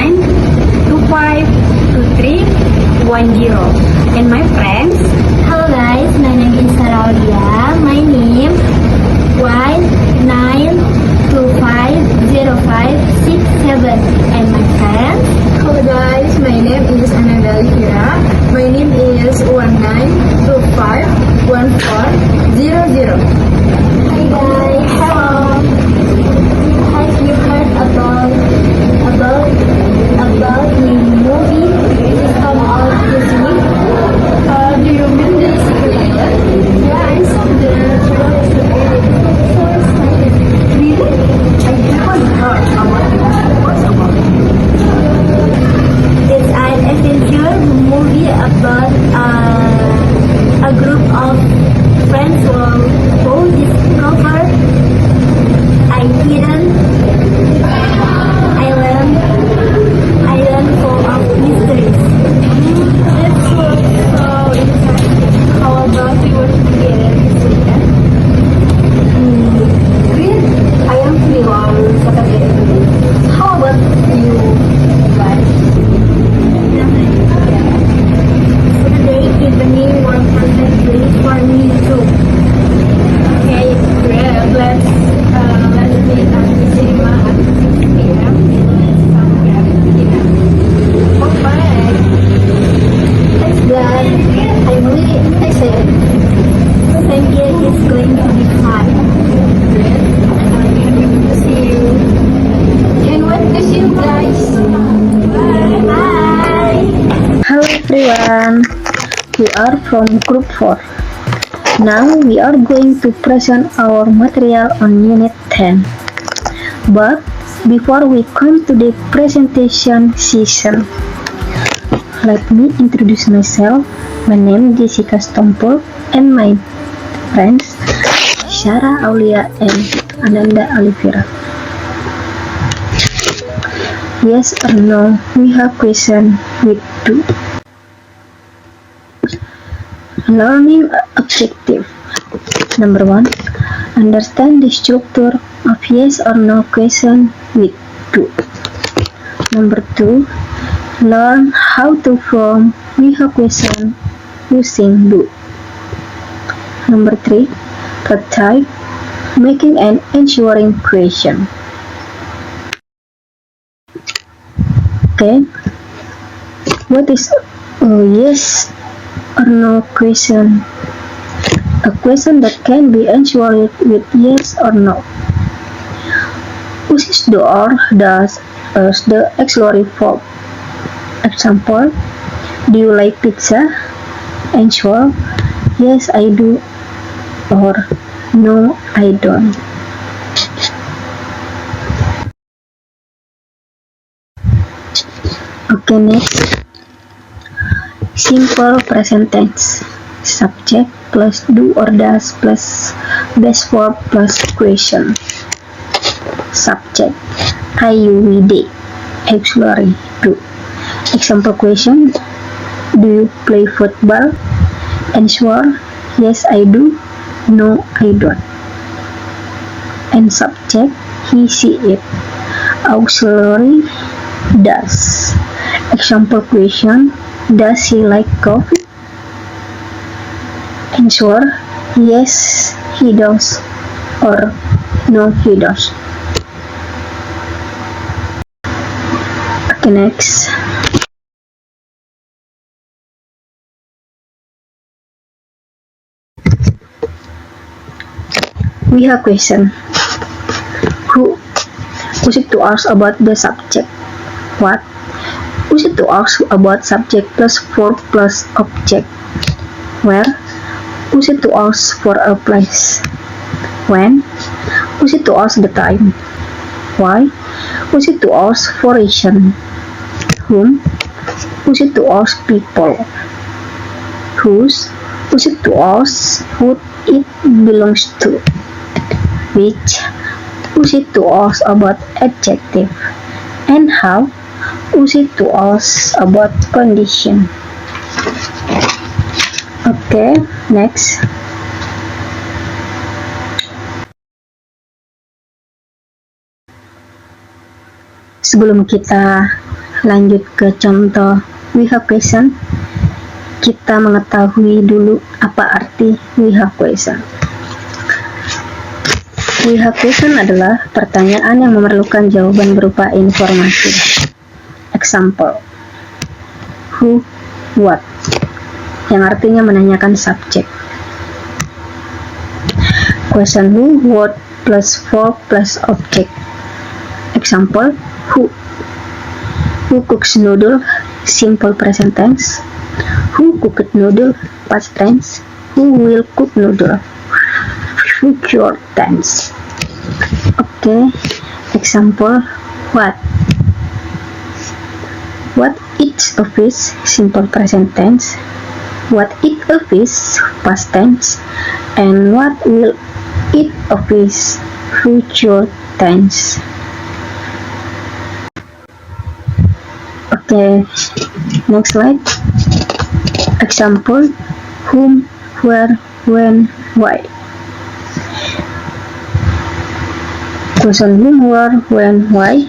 19252310. And my friends, Hello guys, my name is Saraudia. My name Y9250567. And my friends, Hello guys, my name is Ananda Hira. My name is 19251400. hi guys. Hello. Have you heard about the movie that come out this week? Do you mean the Secret Island? Yeah, I saw the trailer today. So excited. Really? I haven't heard about it. What's about it? It's an adventure movie about a group of friends who discover a hidden island full of mysteries. That's so exciting. How about we work together this weekend? Great. I am free on Saturday. How about you guys? Saturday evening was perfectly for me too. Okay, great. Let's meet at the cinema at 6 p.m. Let's come grab dinner. Okay. Thanks, Dad. I'm really excited. Thank you. It's going to be fun. Great. I'm happy to see you. Can't wait to see you guys. Bye. Bye. Hello everyone, we are from Group 4. Now we are going to present our material on Unit 10. But before we come to the presentation session, let me introduce myself. My name is Jessica Stompul and my friends Syara Aulia and Ananda Olivera. Yes or no, we have question with 2. Learning objective. Number 1. Understand the structure of yes or no question with 2. Number 2. Learn how to form we have question using do. Number 3. Prototype making and answering question. Okay. What is a yes or no question? A question that can be answered with yes or no. Uses the or does as the auxiliary verb. Example: do you like pizza? Answer: yes, I do, or no, I don't. Okay, next. Simple present tense. Subject plus do or does plus base verb plus question. Subject: I, you, we, they. Auxiliary: do. Example question: do you play football? Answer: yes, I do, no, I don't. And subject: he, she, it. Auxiliary: does. Example question: does he like coffee? Answer: yes, he does, or no, he does. Okay, next. We have question. Who? Who should to ask about the subject? What? Who should to ask about subject plus verb plus object? Where? Who should to ask for a place? When? Who should to ask the time? Why? Who should to ask for reason? Whom? Who should to ask people? Whose? Who should to ask who it belongs to? Which? Who should to ask about adjective? And how? Who should to ask about condition? Okay, next. Sebelum kita lanjut ke contoh we have question. Kita mengetahui dulu apa arti we have question. We have question adalah pertanyaan yang memerlukan jawaban berupa informasi. Example, who, what, yang artinya menanyakan subjek. Question who, what, plus verb plus object. Example, who cooks noodle, simple present tense. Who cooked noodle, past tense. Who will cook noodle, future tense. Okay, example, what eats a fish, simple present tense. What eat a fish, past tense. And what will eat a fish, future tense. Okay, next slide. Example, whom, where, when, why. Question whom, where, when, why,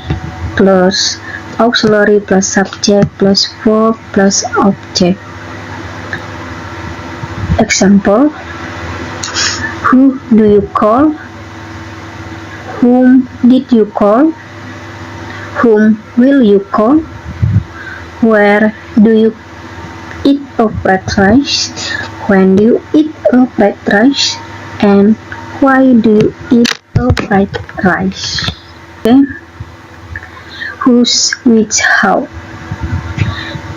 plus auxiliary plus subject plus verb plus object. Example, who do you call? Whom did you call? Whom will you call? Where do you eat a fried rice? When do you eat a fried rice? And why do you eat a fried rice? Okay. Whose, which, how.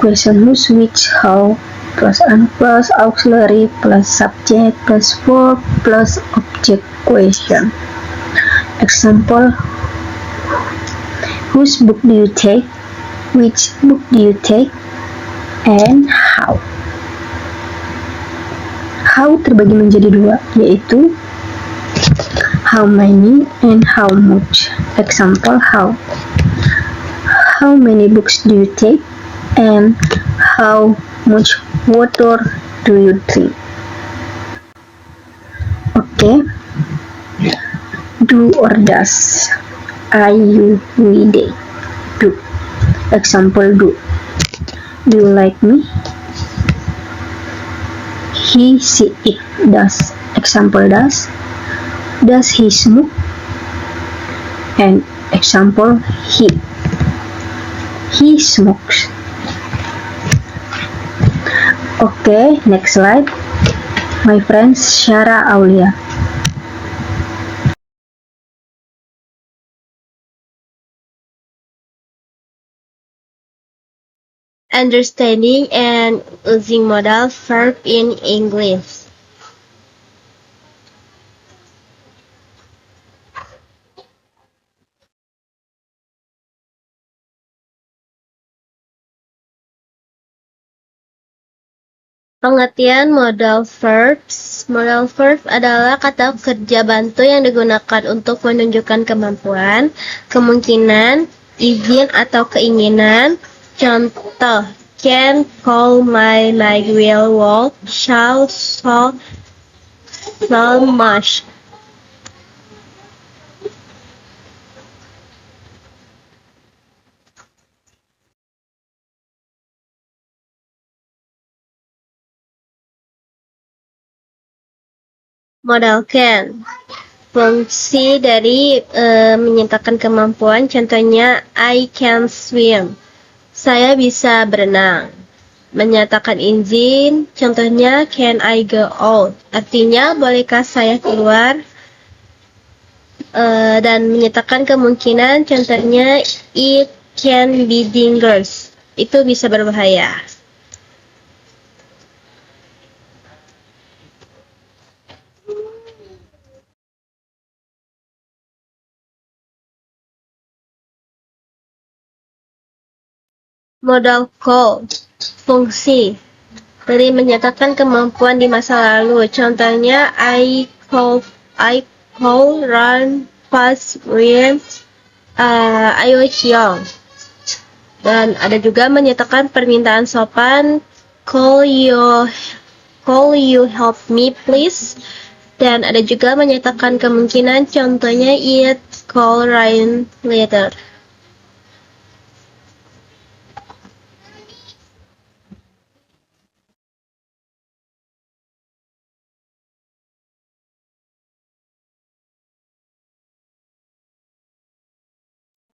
Question whose, which, how plus and plus auxiliary plus subject plus verb plus object question. Example, whose book do you take? Which book do you take? And how. How terbagi menjadi dua, yaitu how many and how much. Example, how many books do you take? And how much water do you drink? Okay. Do or does. I, you, we, they. Do. Example, do. Do you like me? He, she, it, does. Example, does. Does he smoke? And example, he smokes. Okay, next slide. My friend Syara Aulia. Understanding and using modal verb in English. Pengertian modal verbs. Modal verb adalah kata kerja bantu yang digunakan untuk menunjukkan kemampuan, kemungkinan, izin atau keinginan. Contoh, can, call, might, will, walk, shall, so much. Modal can, fungsi dari menyatakan kemampuan. Contohnya, I can swim. Saya bisa berenang. Menyatakan izin, contohnya can I go out? Artinya bolehkah saya keluar? Dan menyatakan kemungkinan, contohnya it can be dangerous. Itu bisa berbahaya. Modal call, fungsi dari menyatakan kemampuan di masa lalu. Contohnya I call, run, pass, win, I was young. Dan ada juga menyatakan permintaan sopan, call you help me please. Dan ada juga menyatakan kemungkinan, contohnya it call rain later.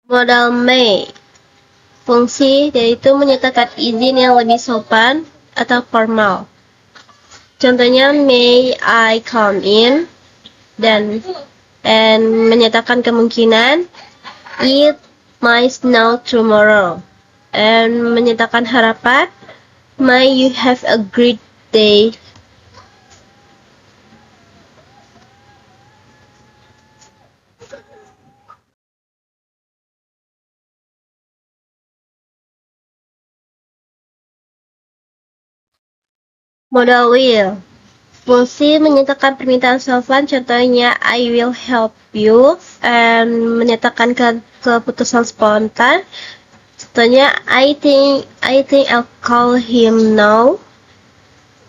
Modal may. Fungsi yaitu menyatakan izin yang lebih sopan atau formal. Contohnya, may I come in? Dan menyatakan kemungkinan, it might snow tomorrow. And menyatakan harapan, may you have a great day. Modal will. Fungsi menyatakan permintaan sopan, contohnya I will help you, and menyatakan keputusan spontan, contohnya I think I'll call him now.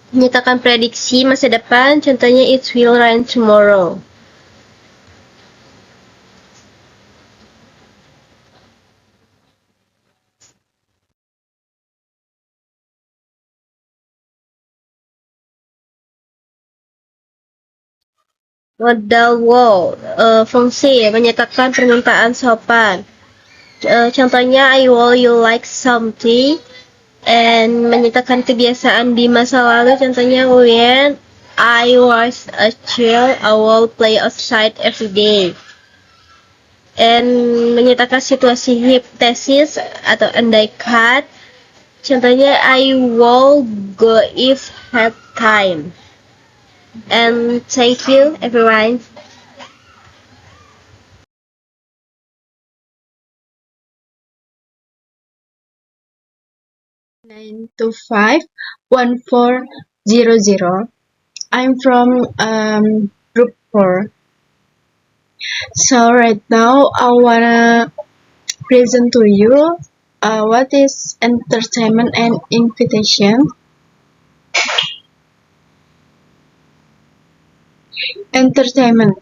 Menyatakan prediksi masa depan, contohnya it will rain tomorrow. Modal will. Fungsi menyatakan permintaan sopan. Contohnya I will you like something, and menyatakan kebiasaan di masa lalu, contohnya when I was a child I will play outside every day. And menyatakan situasi hipotesis atau andaikan, contohnya I will go if have time. And thank you everyone. 9251400. I'm from group 4. So right now I wanna present to you what is entertainment and invitation. Entertainment.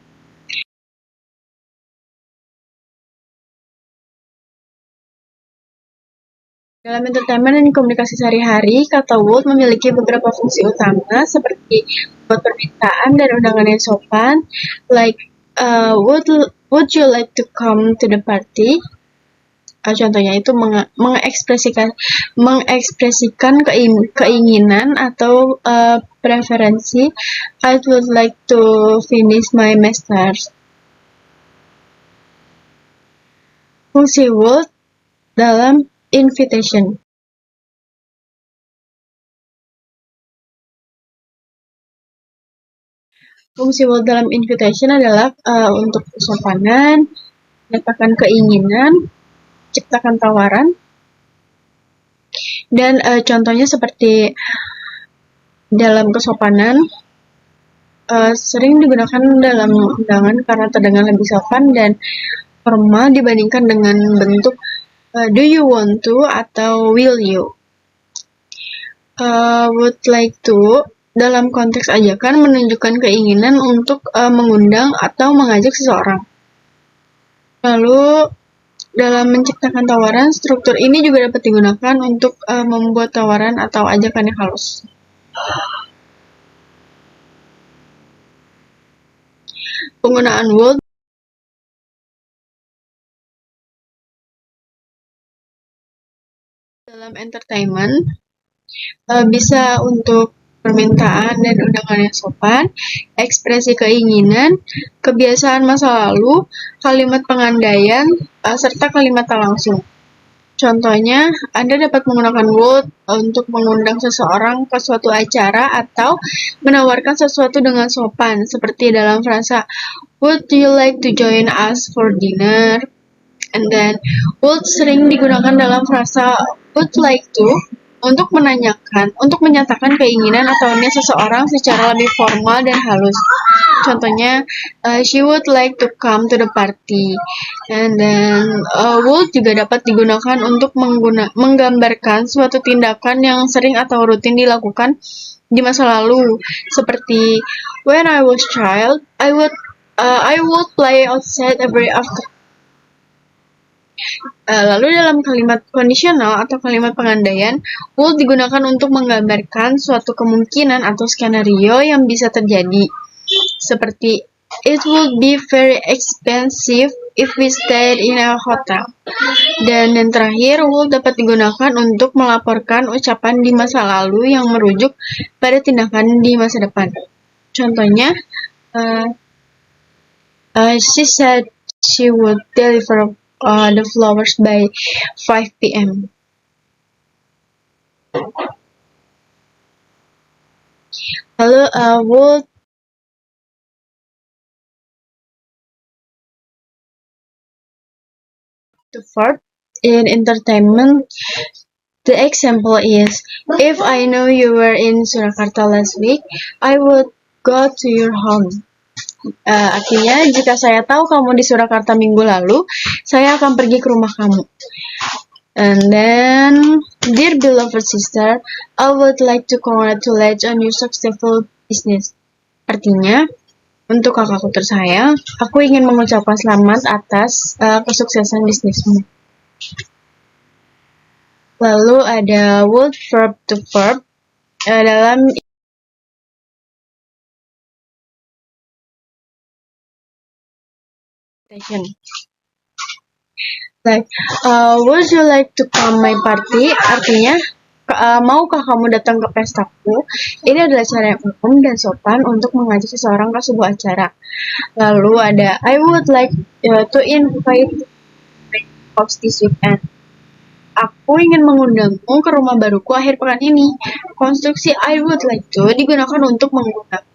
Dalam entertainment dan komunikasi sehari-hari, kata would memiliki beberapa fungsi utama seperti buat permintaan dan undangan yang sopan, like would you like to come to the party? Contohnya itu mengekspresikan keinginan atau preferensi. I would like to finish my masters. Fungsi would dalam invitation. Fungsi would dalam invitation adalah untuk kesopanan, menyatakan keinginan, ciptakan tawaran, dan contohnya seperti dalam kesopanan sering digunakan dalam undangan karena terdengar lebih sopan dan formal dibandingkan dengan bentuk do you want to atau will you. Would like to dalam konteks ajakan menunjukkan keinginan untuk mengundang atau mengajak seseorang. Lalu dalam menciptakan tawaran, struktur ini juga dapat digunakan untuk membuat tawaran atau ajakan yang halus. Penggunaan would dalam entertainment bisa untuk permintaan dan undangan yang sopan, ekspresi keinginan, kebiasaan masa lalu, kalimat pengandaian, serta kalimat tak langsung. Contohnya, Anda dapat menggunakan would untuk mengundang seseorang ke suatu acara atau menawarkan sesuatu dengan sopan, seperti dalam frasa, would you like to join us for dinner? And then, would sering digunakan dalam frasa would like to untuk menyatakan keinginan atau niat seseorang secara lebih formal dan halus. Contohnya, she would like to come to the party. And then, would juga dapat digunakan untuk menggambarkan suatu tindakan yang sering atau rutin dilakukan di masa lalu, seperti when I was child, I would play outside every afternoon. Lalu dalam kalimat kondisional atau kalimat pengandaian, would digunakan untuk menggambarkan suatu kemungkinan atau skenario yang bisa terjadi. Seperti It would be very expensive if we stayed in a hotel. Dan yang terakhir, would dapat digunakan untuk melaporkan ucapan di masa lalu yang merujuk pada tindakan di masa depan. Contohnya, she said she would deliver the flowers by 5 p.m. Lalu, would the verb in entertainment. The example is, if I know you were in Surakarta last week, I would go to your home. Artinya, jika saya tahu kamu di Surakarta minggu lalu, saya akan pergi ke rumah kamu. And then, dear beloved sister, I would like to congratulate on your successful business. Artinya, untuk kakakku tersayang, aku ingin mengucapkan selamat atas kesuksesan bisnismu. Lalu ada would verb to verb dalam invitation. Like, would you like to come my party? Artinya, maukah kamu datang ke pestaku? Ini adalah cara yang umum dan sopan untuk mengajak seseorang ke sebuah acara. Lalu ada, I would like to invite my house this weekend. Aku ingin mengundangmu ke rumah baruku akhir pekan ini. Konstruksi I would like to digunakan untuk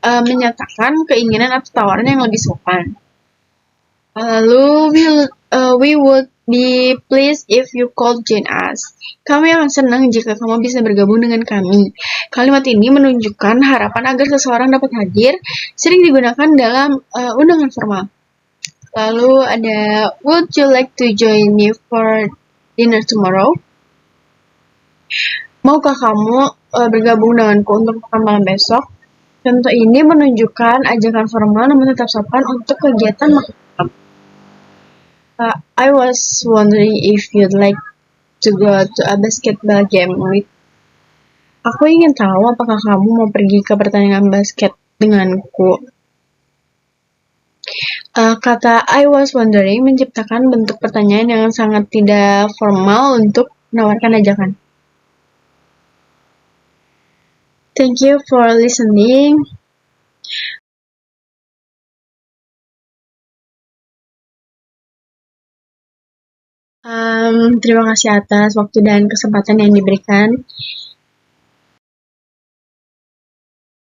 menyatakan keinginan atau tawaran yang lebih sopan. Lalu, we would be pleased if you could join us. Kami akan senang jika kamu bisa bergabung dengan kami. Kalimat ini menunjukkan harapan agar seseorang dapat hadir, sering digunakan dalam undangan formal. Lalu ada, would you like to join me for dinner tomorrow? Maukah kamu bergabung denganku untuk makan malam besok? Contoh ini menunjukkan ajakan formal namun tetap sopan untuk kegiatan makan malam. I was wondering if you'd like to go to a basketball game with. Aku ingin tahu apakah kamu mau pergi ke pertandingan basket denganku. Kata I was wondering menciptakan bentuk pertanyaan yang sangat tidak formal untuk menawarkan ajakan. Thank you for listening. Terima kasih atas waktu dan kesempatan yang diberikan.